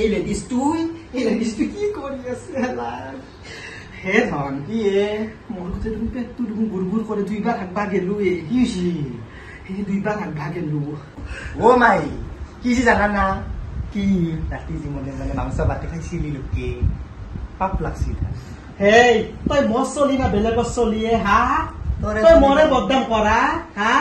এই লেডিজটো কি কৰি আছে হে ধন কি মোৰ গোটেই দেখোন পেটটো দেখোন গুৰ কৰে দুইবাৰ হাগবা গেলো কি হৈছে সেই দুইবাৰ হাগবা গেলো মাই কি যে জানা না কি ৰাতি যি মনে মানে মাংস বাটি খাইছিলি লোকে পাপ লাগছিল হেই তই মোৰ চলি না বেলেগৰ চলিয়ে হা তই মৰে বদনাম কৰা হা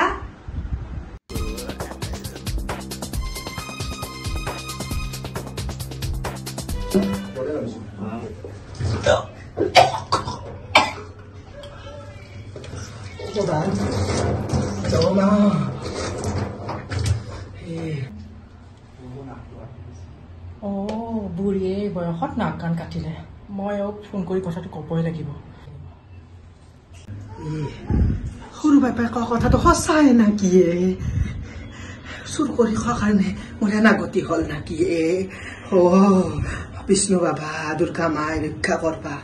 বুঢ়ীয়ে বয়সত নাক কাণ কাটিলে মই ফোন কৰি কথাটো ক'বই লাগিব সৰু বাপাই কোৱা কথাটো সঁচাই নাকি চুৰ কৰি খোৱা কাৰণে মোৰ এনাগতি হ'ল নাকি বিষ্ণু বাবা দুৰ্গা মাই ৰক্ষা কৰবা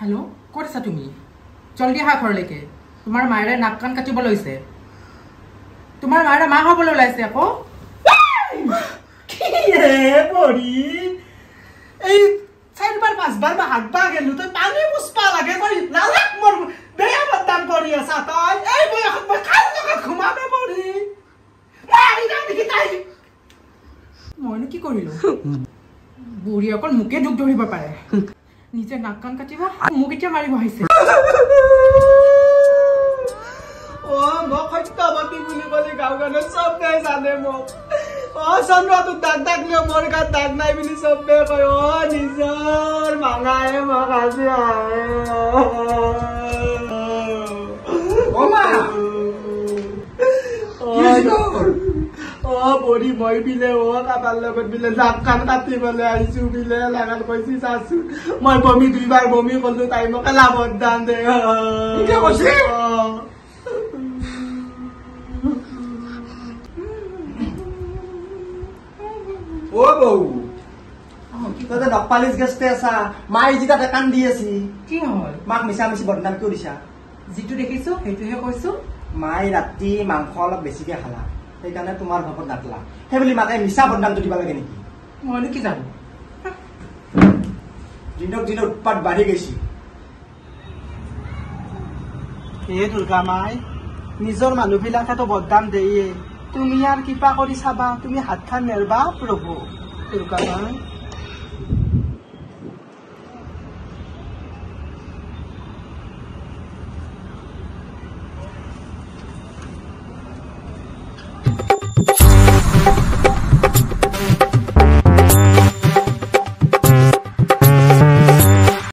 হেল্ল' ক'ত আছা তুমি জলদি আহা ঘৰলৈকে তোমাৰ মায়েৰে নাক কাণ কাটিব লৈছে তোমাৰ মায়েৰে মা হ'বলৈ ওলাইছে আকৌ এই 4-5 বাৰ বা হাগবা গেলো তই পানী পুষ্পা লাগে কৰি নালাগ মোৰ বেয়া বদনাম কৰি আছা তই এই বয়সত মই কাৰ লগত ঘুমাবে পৰি মইনো কি কৰিলো বুঢ়ী অকল মোকে দুখ ধৰিব পাৰে নিজে নাক কাণ কাটিব মোক এতিয়া মাৰিব আহিছে মই সত্যৱতী বুলি ক'লে গাঁওখনত চবে জানে মোক চন্দ্ৰটো দাগ দাগ লিও মোৰ গাত দাগ নাই বুলি চবে কয় নিজৰ মাঙায়ে মোক আজি বৰি মই বিলে কাবাৰ লগত বিলে নাক কাণ কাটিবলৈ আহিছো বিলে লাগাত কৈছি চাচোন মই বমি 2 বাৰ বমি কৰিলো তাই মোক লাভত দান দে বৌ তই নপালিছ গেছতে আছা মাই যি তাতে কান্দি আছি কি হ'ল মাক মিছা মিছি বদনাম কিয় দিছা যিটো দেখিছো সেইটোহে কৈছো মাই ৰাতি মাংস অলপ বেছিকে খালা সেইকাৰণে তোমাৰ ঘৰত নাটলা সেই বুলি মাকে মিছা বদনামটো দিব লাগে নেকি মইনো কি জানো দিনক দিনে উৎপাত বাঢ়ি গৈছে দুৰ্গা মাই নিজৰ মানুহবিলাকেতো বদনাম দিয়ে তুমি আৰু কিবা কৰি চাবা তুমি হাতখন নেৰবা প্ৰভু দুৰ্গা মাই